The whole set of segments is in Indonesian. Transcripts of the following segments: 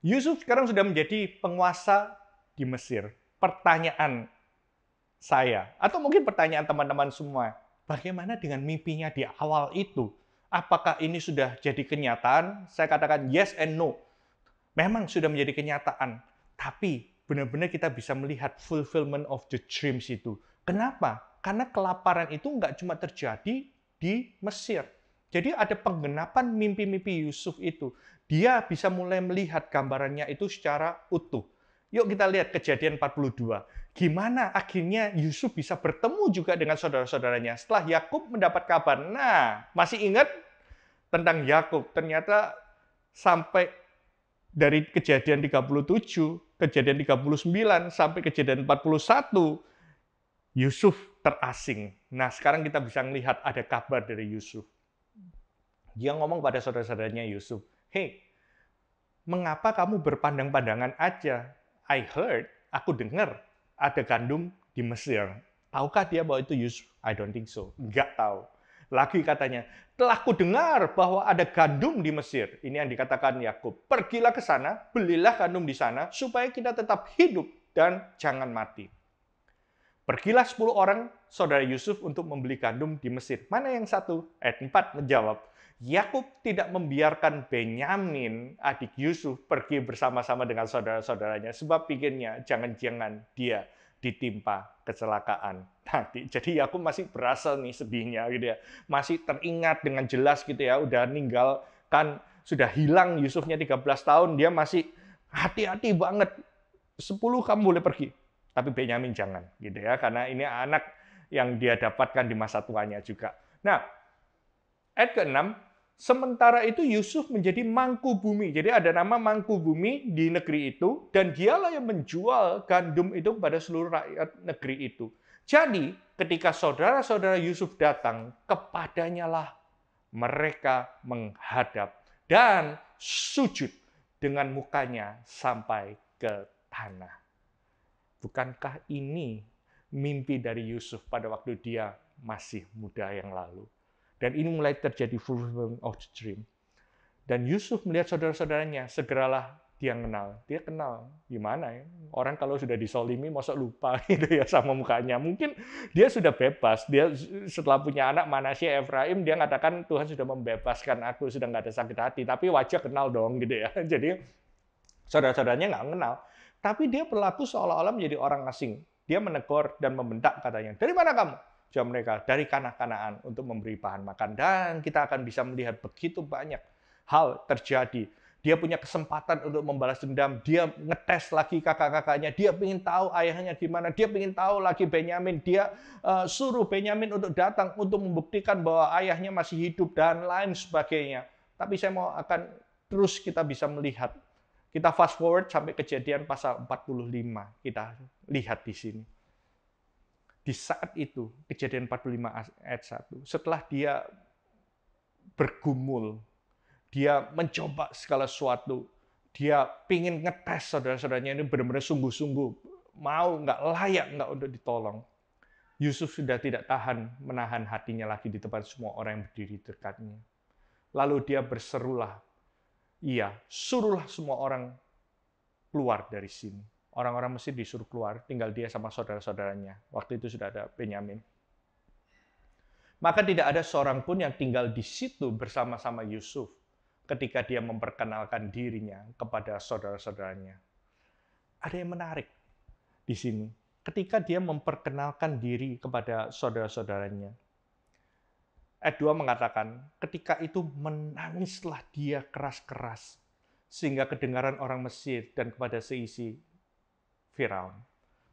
Yusuf sekarang sudah menjadi penguasa di Mesir. Pertanyaan saya, atau mungkin pertanyaan teman-teman semua, bagaimana dengan mimpinya di awal itu? Apakah ini sudah jadi kenyataan? Saya katakan yes and no. Memang sudah menjadi kenyataan, tapi benar-benar kita bisa melihat fulfillment of the dreams itu. Kenapa? Karena kelaparan itu nggak cuma terjadi di Mesir. Jadi ada penggenapan mimpi-mimpi Yusuf itu. Dia bisa mulai melihat gambarannya itu secara utuh. Yuk kita lihat kejadian 42. Gimana akhirnya Yusuf bisa bertemu juga dengan saudara-saudaranya setelah Yakub mendapat kabar. Nah, masih ingat tentang Yakub? Ternyata sampai dari kejadian 37, kejadian 39, sampai kejadian 41, Yusuf terasing. Nah, sekarang kita bisa melihat ada kabar dari Yusuf. Dia ngomong pada saudara-saudaranya Yusuf, "Hey, mengapa kamu berpandang-pandangan aja? I heard, aku dengar ada gandum di Mesir." Tahukah dia bahwa itu Yusuf? I don't think so. Nggak tahu. Lagi katanya, telah kudengar bahwa ada gandum di Mesir. Ini yang dikatakan Yakub. Pergilah ke sana, belilah gandum di sana, supaya kita tetap hidup dan jangan mati. Pergilah 10 orang saudara Yusuf untuk membeli gandum di Mesir. Mana yang satu? Ayat 4 menjawab, Yakub tidak membiarkan Benyamin, adik Yusuf, pergi bersama-sama dengan saudara-saudaranya, sebab pikirnya jangan-jangan dia ditimpa kecelakaan nanti. Jadi Yakub masih berasa nih sedihnya gitu ya. Masih teringat dengan jelas gitu ya, udah ninggalkan, sudah hilang Yusufnya 13 tahun, dia masih hati-hati banget. 10 kamu boleh pergi, tapi Benyamin jangan gitu ya, karena ini anak yang dia dapatkan di masa tuanya juga. Nah, ayat ke-6, sementara itu Yusuf menjadi mangku bumi. Jadi ada nama mangku bumi di negeri itu, dan dialah yang menjual gandum itu kepada seluruh rakyat negeri itu. Jadi, ketika saudara-saudara Yusuf datang, kepadanya lah mereka menghadap dan sujud dengan mukanya sampai ke tanah. Bukankah ini mimpi dari Yusuf pada waktu dia masih muda yang lalu? Dan ini mulai terjadi fulfillment of the dream. Dan Yusuf melihat saudara-saudaranya, segeralah dia kenal. Dia kenal gimana ya? Orang kalau sudah disolimi, masa lupa gitu ya sama mukanya. Mungkin dia sudah bebas. Dia setelah punya anak Manasye Efraim, dia mengatakan Tuhan sudah membebaskan aku, sudah nggak ada sakit hati. Tapi wajah kenal dong gitu ya. Jadi saudara-saudaranya nggak kenal. Tapi dia berlaku seolah-olah menjadi orang asing. Dia menegur dan membentak katanya. Dari mana kamu? Jawab mereka, dari Kanaan untuk memberi bahan makan. Dan kita akan bisa melihat begitu banyak hal terjadi. Dia punya kesempatan untuk membalas dendam. Dia ngetes lagi kakak-kakaknya. Dia ingin tahu ayahnya di mana. Dia ingin tahu lagi Benyamin. Dia suruh Benyamin untuk datang untuk membuktikan bahwa ayahnya masih hidup dan lain sebagainya. Tapi saya mau akan terus kita bisa melihat. Kita fast forward sampai kejadian pasal 45. Kita lihat di sini. Di saat itu, kejadian 45 ayat 1, setelah dia bergumul, dia mencoba segala sesuatu, dia pingin ngetes saudara-saudaranya ini benar-benar sungguh-sungguh, mau nggak layak nggak untuk ditolong. Yusuf sudah tidak tahan menahan hatinya lagi di depan semua orang yang berdiri dekatnya. Lalu dia berserulah, iya, suruhlah semua orang keluar dari sini. Orang-orang Mesir disuruh keluar, tinggal dia sama saudara-saudaranya. Waktu itu sudah ada Benyamin. Maka tidak ada seorang pun yang tinggal di situ bersama-sama Yusuf ketika dia memperkenalkan dirinya kepada saudara-saudaranya. Ada yang menarik di sini. Ketika dia memperkenalkan diri kepada saudara-saudaranya. Ayat 2 mengatakan, ketika itu menangislah dia keras-keras, sehingga kedengaran orang Mesir dan kepada seisi Firaun.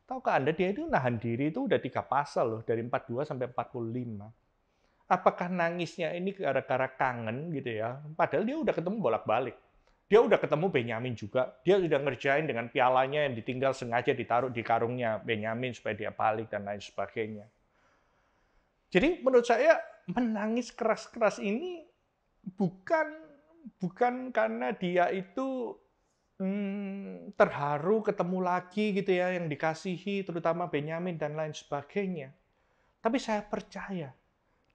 Tahukah Anda, dia itu nahan diri itu udah 3 pasal loh, dari 42 sampai 45. Apakah nangisnya ini gara-gara kangen gitu ya? Padahal dia udah ketemu bolak-balik. Dia udah ketemu Benyamin juga. Dia udah ngerjain dengan pialanya yang ditinggal sengaja ditaruh di karungnya Benyamin supaya dia balik dan lain sebagainya. Jadi menurut saya menangis keras-keras ini bukan karena dia itu terharu ketemu lagi gitu ya, yang dikasihi, terutama Benyamin dan lain sebagainya. Tapi saya percaya,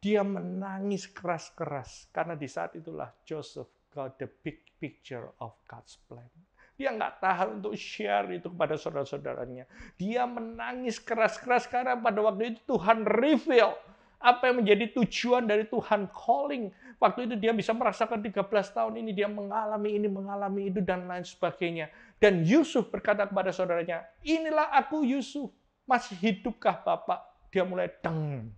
dia menangis keras-keras, karena di saat itulah Joseph got the big picture of God's plan. Dia nggak tahan untuk share itu kepada saudara-saudaranya. Dia menangis keras-keras karena pada waktu itu Tuhan reveal apa yang menjadi tujuan dari Tuhan calling. Waktu itu dia bisa merasakan 13 tahun ini, dia mengalami ini, mengalami itu, dan lain sebagainya. Dan Yusuf berkata kepada saudaranya, inilah aku Yusuf, masih hidupkah Bapak? Dia mulai deng.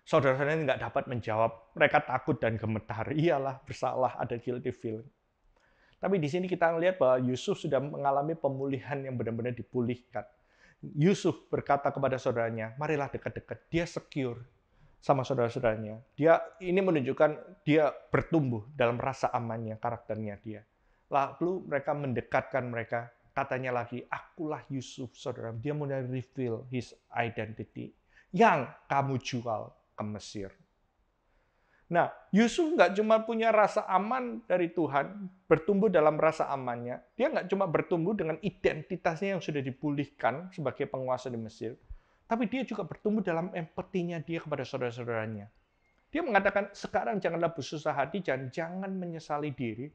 Saudara-saudaranya nggak dapat menjawab. Mereka takut dan gemetar. Iyalah, bersalah, ada guilty feeling. Tapi di sini kita melihat bahwa Yusuf sudah mengalami pemulihan yang benar-benar dipulihkan. Yusuf berkata kepada saudaranya, marilah dekat-dekat. Dia secure sama saudara-saudaranya. Dia ini menunjukkan dia bertumbuh dalam rasa amannya, karakternya dia. Lalu mereka mendekatkan mereka. Katanya lagi, akulah Yusuf, saudara. Dia mulai reveal his identity yang kamu jual ke Mesir. Nah, Yusuf nggak cuma punya rasa aman dari Tuhan, bertumbuh dalam rasa amannya. Dia nggak cuma bertumbuh dengan identitasnya yang sudah dipulihkan sebagai penguasa di Mesir, tapi dia juga bertumbuh dalam empatinya dia kepada saudara-saudaranya. Dia mengatakan, sekarang janganlah bersusah hati, jangan menyesali diri,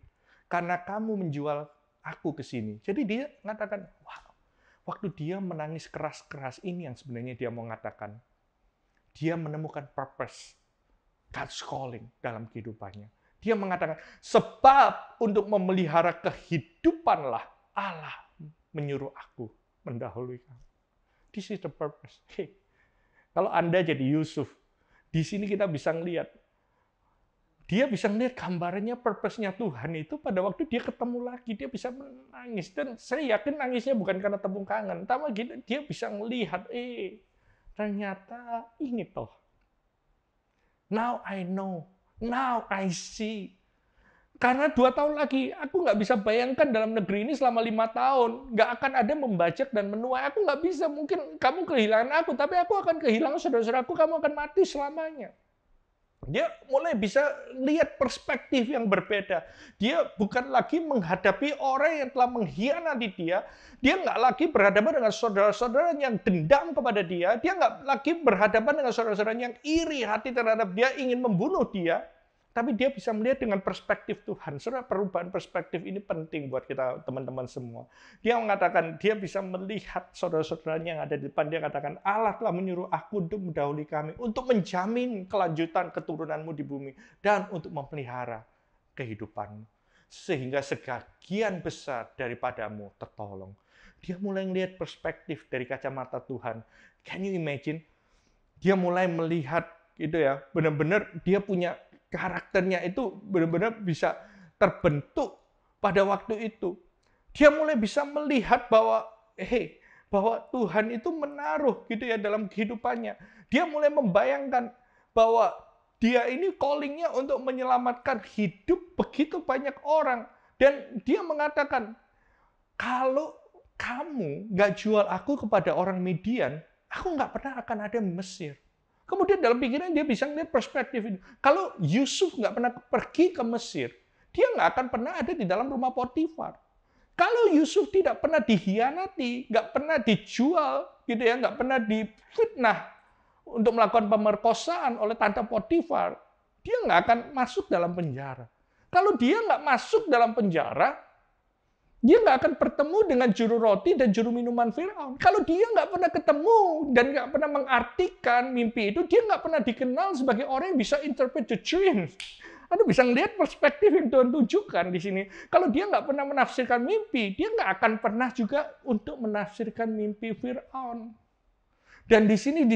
karena kamu menjual aku ke sini. Jadi dia mengatakan, wow, waktu dia menangis keras-keras ini yang sebenarnya dia mau mengatakan, dia menemukan purpose, God's calling dalam kehidupannya. Dia mengatakan, sebab untuk memelihara kehidupanlah Allah menyuruh aku mendahului kamu. This is the purpose. Hey, kalau Anda jadi Yusuf, di sini kita bisa melihat, dia bisa melihat gambarannya, purpose-nya Tuhan itu pada waktu dia ketemu lagi, dia bisa menangis. Dan saya yakin nangisnya bukan karena tepung kangen, tapi dia bisa melihat, ternyata ini toh. Now I know, now I see. Karena 2 tahun lagi, aku nggak bisa bayangkan dalam negeri ini selama 5 tahun. Nggak akan ada membajak dan menuai. Aku nggak bisa, mungkin kamu kehilangan aku, tapi aku akan kehilangan saudara-saudaraku, kamu akan mati selamanya. Dia mulai bisa lihat perspektif yang berbeda. Dia bukan lagi menghadapi orang yang telah mengkhianati dia. Dia nggak lagi berhadapan dengan saudara-saudara yang dendam kepada dia. Dia nggak lagi berhadapan dengan saudara-saudara yang iri hati terhadap dia, ingin membunuh dia. Tapi dia bisa melihat dengan perspektif Tuhan. Saudara, perubahan perspektif ini penting buat kita teman-teman semua. Dia mengatakan, dia bisa melihat saudara-saudaranya yang ada di depan. Dia katakan, Allah telah menyuruh aku untuk mendahului kami, untuk menjamin kelanjutan keturunanmu di bumi, dan untuk memelihara kehidupanmu. Sehingga sebagian besar daripadamu tertolong. Dia mulai melihat perspektif dari kacamata Tuhan. Can you imagine? Dia mulai melihat, gitu ya, benar-benar dia punya karakternya itu benar-benar bisa terbentuk pada waktu itu. Dia mulai bisa melihat bahwa bahwa Tuhan itu menaruh gitu ya dalam kehidupannya. Dia mulai membayangkan bahwa dia ini calling-nya untuk menyelamatkan hidup begitu banyak orang. Dan dia mengatakan, kalau kamu nggak jual aku kepada orang Midian, aku nggak pernah akan ada di Mesir. Kemudian dalam pikiran dia bisa melihat perspektif ini. Kalau Yusuf nggak pernah pergi ke Mesir, dia nggak akan pernah ada di dalam rumah Potifar. Kalau Yusuf tidak pernah dikhianati, nggak pernah dijual, gitu ya, nggak pernah difitnah untuk melakukan pemerkosaan oleh tante Potifar, dia nggak akan masuk dalam penjara. Kalau dia nggak masuk dalam penjara, dia nggak akan bertemu dengan juru roti dan juru minuman Firaun. Kalau dia nggak pernah ketemu dan nggak pernah mengartikan mimpi itu, dia nggak pernah dikenal sebagai orang yang bisa interpret the dreams. Anda bisa melihat perspektif yang Tuhan tunjukkan di sini. Kalau dia nggak pernah menafsirkan mimpi, dia nggak akan pernah juga untuk menafsirkan mimpi Firaun. Dan di sini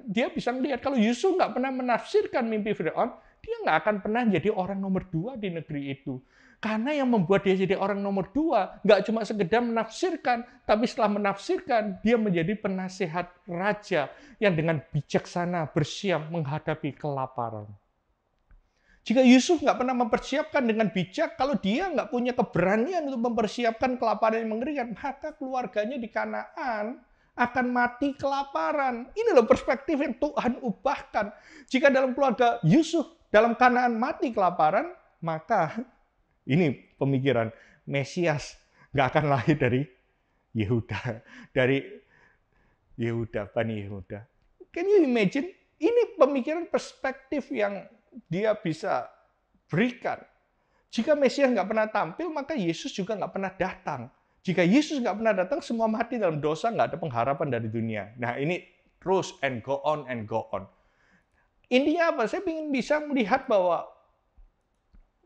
dia bisa melihat kalau Yusuf nggak pernah menafsirkan mimpi Firaun, dia nggak akan pernah jadi orang nomor 2 di negeri itu. Karena yang membuat dia jadi orang nomor 2, nggak cuma sekedar menafsirkan, tapi setelah menafsirkan, dia menjadi penasehat raja yang dengan bijaksana bersiap menghadapi kelaparan. Jika Yusuf nggak pernah mempersiapkan dengan bijak, kalau dia nggak punya keberanian untuk mempersiapkan kelaparan yang mengerikan, maka keluarganya di Kanaan akan mati kelaparan. Ini loh perspektif yang Tuhan ubahkan. Jika dalam keluarga Yusuf, dalam Kanaan mati kelaparan, maka ini pemikiran, Mesias nggak akan lahir dari Yehuda, dari Yehuda, Bani Yehuda. Can you imagine? Ini pemikiran perspektif yang dia bisa berikan. Jika Mesias nggak pernah tampil, maka Yesus juga nggak pernah datang. Jika Yesus nggak pernah datang, semua mati dalam dosa, nggak ada pengharapan dari dunia. Nah, ini terus and go on and go on. Intinya apa? Saya ingin bisa melihat bahwa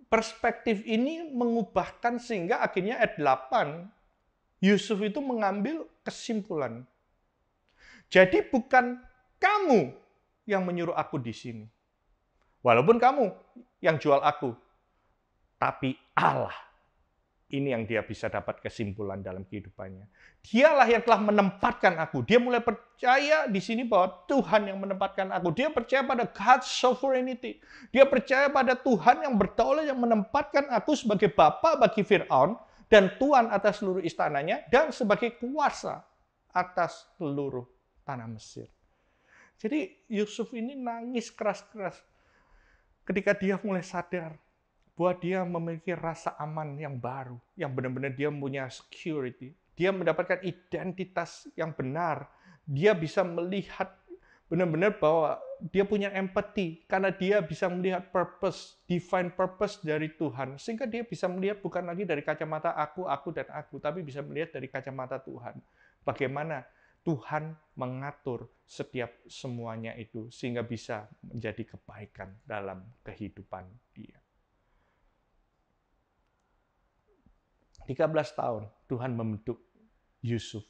perspektif ini mengubahkan sehingga akhirnya ayat 8, Yusuf itu mengambil kesimpulan. Jadi bukan kamu yang menyuruh aku di sini. Walaupun kamu yang jual aku, tapi Allah. Ini yang dia bisa dapat kesimpulan dalam kehidupannya. Dialah yang telah menempatkan aku. Dia mulai percaya di sini bahwa Tuhan yang menempatkan aku. Dia percaya pada God's sovereignty. Dia percaya pada Tuhan yang berdaulat yang menempatkan aku sebagai bapa bagi Firaun dan tuan atas seluruh istananya dan sebagai kuasa atas seluruh tanah Mesir. Jadi Yusuf ini nangis keras-keras ketika dia mulai sadar bahwa dia memiliki rasa aman yang baru, yang benar-benar dia punya security. Dia mendapatkan identitas yang benar. Dia bisa melihat benar-benar bahwa dia punya empathy, karena dia bisa melihat purpose, divine purpose dari Tuhan. Sehingga dia bisa melihat bukan lagi dari kacamata aku, dan aku, tapi bisa melihat dari kacamata Tuhan. Bagaimana Tuhan mengatur setiap semuanya itu, sehingga bisa menjadi kebaikan dalam kehidupan dia. 13 tahun Tuhan membentuk Yusuf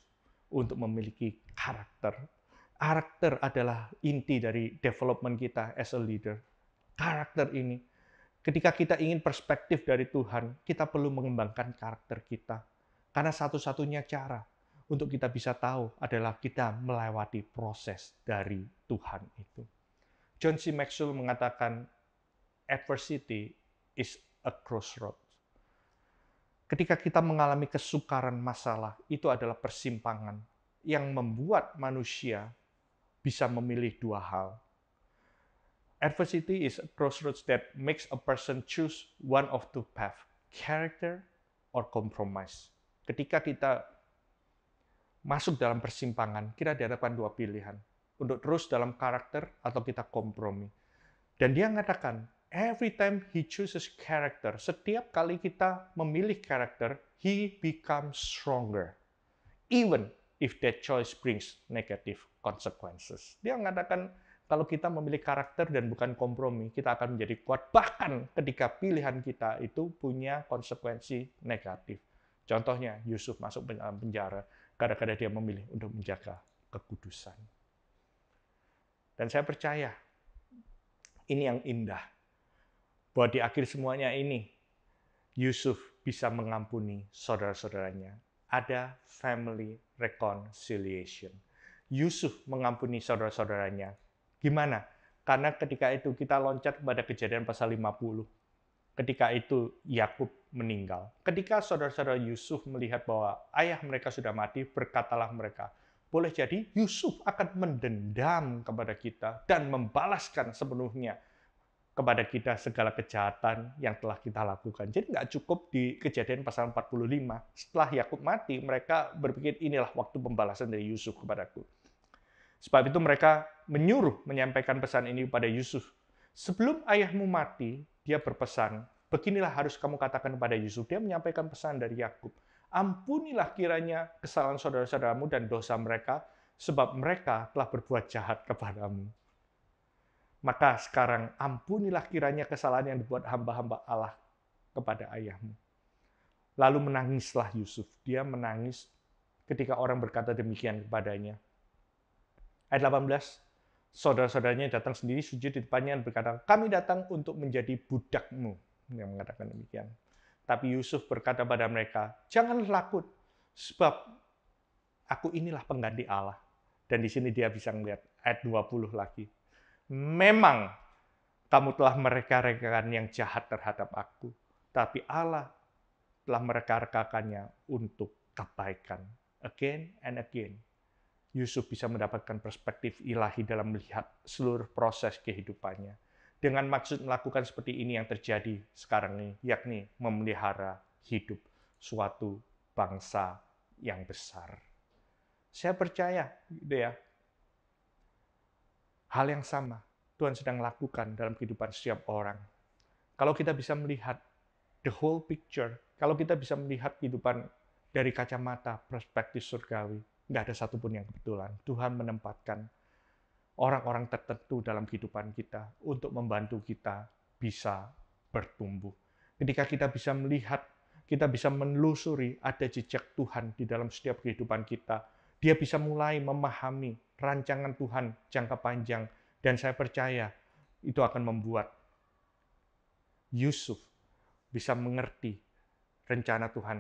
untuk memiliki karakter. Karakter adalah inti dari development kita as a leader. Karakter ini, ketika kita ingin perspektif dari Tuhan, kita perlu mengembangkan karakter kita. Karena satu-satunya cara untuk kita bisa tahu adalah kita melewati proses dari Tuhan itu. John C. Maxwell mengatakan, adversity is a crossroad. Ketika kita mengalami kesukaran masalah, itu adalah persimpangan yang membuat manusia bisa memilih dua hal. Adversity is a crossroads that makes a person choose one of two paths, character or compromise. Ketika kita masuk dalam persimpangan, kita dihadapkan dua pilihan, untuk terus dalam karakter atau kita kompromi. Dan dia mengatakan, every time he chooses character, setiap kali kita memilih karakter, he becomes stronger. Even if that choice brings negative consequences. Dia mengatakan, kalau kita memilih karakter dan bukan kompromi, kita akan menjadi kuat. Bahkan ketika pilihan kita itu punya konsekuensi negatif. Contohnya, Yusuf masuk dalam penjara, gara-gara dia memilih untuk menjaga kekudusan. Dan saya percaya, ini yang indah. Bahwa di akhir semuanya ini, Yusuf bisa mengampuni saudara-saudaranya. Ada family reconciliation. Yusuf mengampuni saudara-saudaranya. Gimana? Karena ketika itu kita loncat kepada Kejadian pasal 50. Ketika itu Yakub meninggal. Ketika saudara-saudara Yusuf melihat bahwa ayah mereka sudah mati, berkatalah mereka, boleh jadi Yusuf akan mendendam kepada kita dan membalaskan sepenuhnya kepada kita segala kejahatan yang telah kita lakukan. Jadi nggak cukup di Kejadian pasal 45. Setelah Yakub mati, mereka berpikir inilah waktu pembalasan dari Yusuf kepadaku. Sebab itu mereka menyuruh menyampaikan pesan ini kepada Yusuf. Sebelum ayahmu mati, dia berpesan, beginilah harus kamu katakan kepada Yusuf. Dia menyampaikan pesan dari Yakub. Ampunilah kiranya kesalahan saudara-saudaramu dan dosa mereka, sebab mereka telah berbuat jahat kepadamu. Maka sekarang ampunilah kiranya kesalahan yang dibuat hamba-hamba Allah kepada ayahmu. Lalu menangislah Yusuf. Dia menangis ketika orang berkata demikian kepadanya. Ayat 18, saudara-saudaranya datang sendiri sujud di depannya dan berkata, kami datang untuk menjadi budakmu. Dia mengatakan demikian. Tapi Yusuf berkata pada mereka, janganlah takut, sebab aku inilah pengganti Allah. Dan di sini dia bisa melihat ayat 20 lagi. Memang kamu telah mereka-rekakan yang jahat terhadap aku, tapi Allah telah mereka-rekakannya untuk kebaikan. Again and again, Yusuf bisa mendapatkan perspektif ilahi dalam melihat seluruh proses kehidupannya. Dengan maksud melakukan seperti ini yang terjadi sekarang ini, yakni memelihara hidup suatu bangsa yang besar. Saya percaya, gitu ya, hal yang sama Tuhan sedang lakukan dalam kehidupan setiap orang. Kalau kita bisa melihat the whole picture. Kalau kita bisa melihat kehidupan dari kacamata perspektif surgawi, nggak ada satupun yang kebetulan. Tuhan menempatkan orang-orang tertentu dalam kehidupan kita untuk membantu kita bisa bertumbuh. Ketika kita bisa melihat, kita bisa menelusuri ada jejak Tuhan di dalam setiap kehidupan kita, dia bisa mulai memahami rancangan Tuhan jangka panjang, dan saya percaya itu akan membuat Yusuf bisa mengerti rencana Tuhan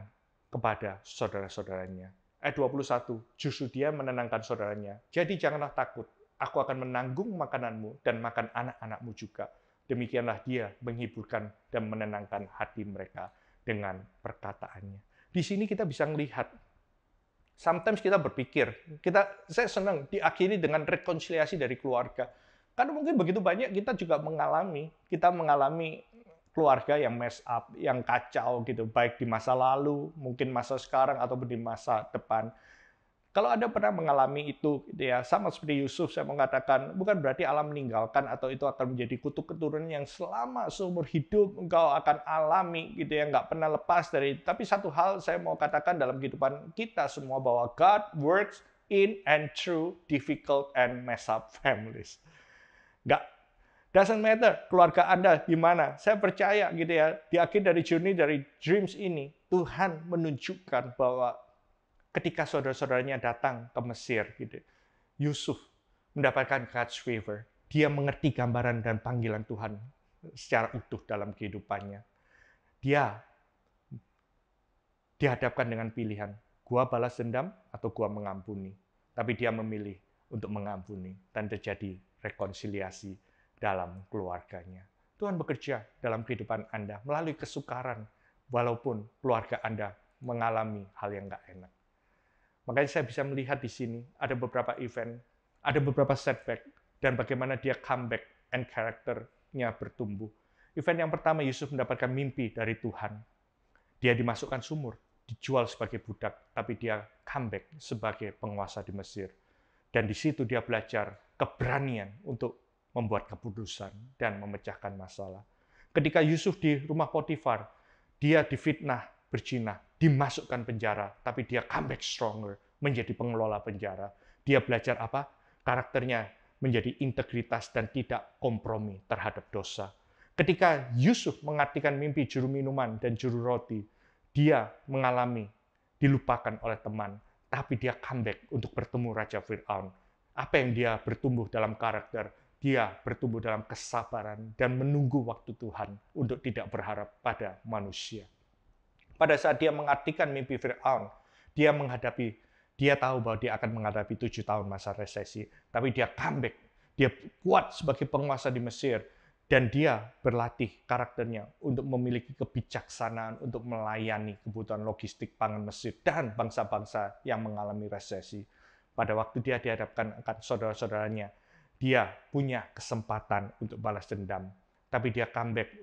kepada saudara-saudaranya. Ayat 21, justru dia menenangkan saudaranya. Jadi janganlah takut, aku akan menanggung makananmu dan makan anak-anakmu juga. Demikianlah dia menghiburkan dan menenangkan hati mereka dengan perkataannya. Di sini kita bisa melihat, sometimes kita berpikir, saya senang diakhiri dengan rekonsiliasi dari keluarga. Karena mungkin begitu banyak kita juga mengalami keluarga yang mess up, yang kacau gitu, baik di masa lalu, mungkin masa sekarang ataupun di masa depan. Kalau Anda pernah mengalami itu, gitu ya, sama seperti Yusuf, saya mengatakan, bukan berarti Allah meninggalkan atau itu akan menjadi kutuk keturunan yang selama seumur hidup engkau akan alami, gitu ya, nggak pernah lepas dari itu. Tapi satu hal saya mau katakan dalam kehidupan kita semua, bahwa God works in and through difficult and mess up families. Nggak, doesn't matter keluarga Anda gimana. Saya percaya gitu ya, di akhir dari journey dari dreams ini, Tuhan menunjukkan bahwa ketika saudara-saudaranya datang ke Mesir, gitu, Yusuf mendapatkan God's favor. Dia mengerti gambaran dan panggilan Tuhan secara utuh dalam kehidupannya. Dia dihadapkan dengan pilihan, gua balas dendam atau gua mengampuni. Tapi dia memilih untuk mengampuni dan terjadi rekonsiliasi dalam keluarganya. Tuhan bekerja dalam kehidupan Anda melalui kesukaran, walaupun keluarga Anda mengalami hal yang nggak enak. Makanya saya bisa melihat di sini ada beberapa event, ada beberapa setback, dan bagaimana dia comeback and karakternya bertumbuh. Event yang pertama, Yusuf mendapatkan mimpi dari Tuhan. Dia dimasukkan sumur, dijual sebagai budak, tapi dia comeback sebagai penguasa di Mesir. Dan di situ dia belajar keberanian untuk membuat keputusan dan memecahkan masalah. Ketika Yusuf di rumah Potifar, dia difitnah, berzina, dimasukkan penjara, tapi dia comeback stronger, menjadi pengelola penjara. Dia belajar apa? Karakternya menjadi integritas dan tidak kompromi terhadap dosa. Ketika Yusuf mengartikan mimpi juru minuman dan juru roti, dia mengalami dilupakan oleh teman, tapi dia comeback untuk bertemu Raja Fir'aun. Apa yang dia bertumbuh dalam karakter? Dia bertumbuh dalam kesabaran dan menunggu waktu Tuhan untuk tidak berharap pada manusia. Pada saat dia mengartikan mimpi Fir'aun, dia tahu bahwa dia akan menghadapi 7 tahun masa resesi. Tapi dia comeback, dia kuat sebagai penguasa di Mesir, dan dia berlatih karakternya untuk memiliki kebijaksanaan untuk melayani kebutuhan logistik pangan Mesir dan bangsa-bangsa yang mengalami resesi. Pada waktu dia dihadapkan akan saudara-saudaranya, dia punya kesempatan untuk balas dendam. Tapi dia comeback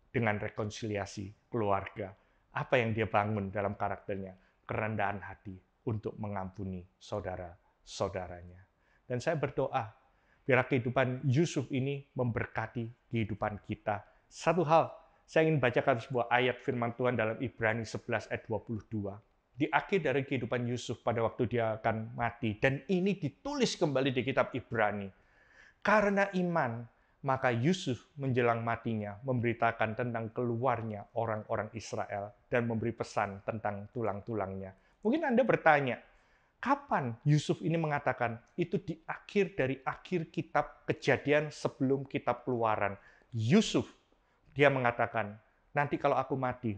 dengan rekonsiliasi keluarga. Apa yang dia bangun dalam karakternya? Kerendahan hati untuk mengampuni saudara-saudaranya. Dan saya berdoa, biar kehidupan Yusuf ini memberkati kehidupan kita. Satu hal, saya ingin bacakan sebuah ayat firman Tuhan dalam Ibrani 11 ayat 22. Di akhir dari kehidupan Yusuf pada waktu dia akan mati. Dan ini ditulis kembali di kitab Ibrani. Karena iman, maka Yusuf menjelang matinya memberitakan tentang keluarnya orang-orang Israel dan memberi pesan tentang tulang-tulangnya. Mungkin Anda bertanya, kapan Yusuf ini mengatakan? Itu di akhir dari akhir kitab Kejadian sebelum kitab Keluaran. Yusuf, dia mengatakan, nanti kalau aku mati,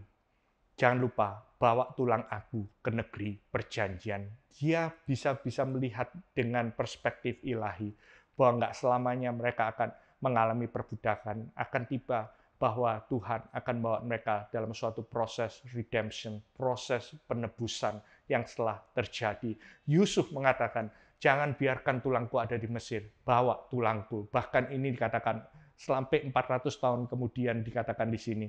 jangan lupa bawa tulang aku ke negeri perjanjian. Dia bisa melihat dengan perspektif ilahi bahwa nggak selamanya mereka akan mengalami perbudakan, akan tiba bahwa Tuhan akan membawa mereka dalam suatu proses redemption, proses penebusan yang telah terjadi. Yusuf mengatakan, jangan biarkan tulangku ada di Mesir, bawa tulangku. Bahkan ini dikatakan sampai 400 tahun kemudian dikatakan di sini,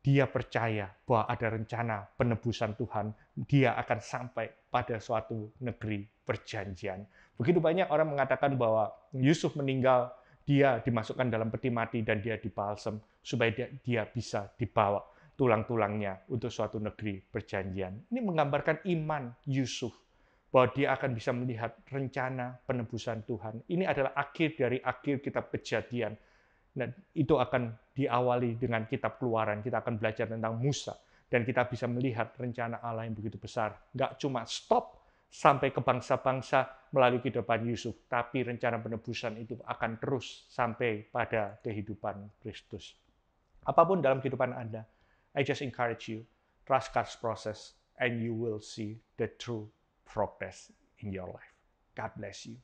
dia percaya bahwa ada rencana penebusan Tuhan, dia akan sampai pada suatu negeri perjanjian. Begitu banyak orang mengatakan bahwa Yusuf meninggal, dia dimasukkan dalam peti mati dan dia dibalsem supaya dia bisa dibawa. tulang-tulangnya untuk suatu negeri perjanjian. Ini menggambarkan iman Yusuf, bahwa dia akan bisa melihat rencana penebusan Tuhan. Ini adalah akhir dari akhir kitab Kejadian. Dan itu akan diawali dengan kitab Keluaran. Kita akan belajar tentang Musa. Dan kita bisa melihat rencana Allah yang begitu besar. Nggak cuma stop sampai ke bangsa-bangsa melalui kehidupan Yusuf, tapi rencana penebusan itu akan terus sampai pada kehidupan Kristus. Apapun dalam kehidupan Anda, I just encourage you, trust God's process, and you will see the true progress in your life. God bless you.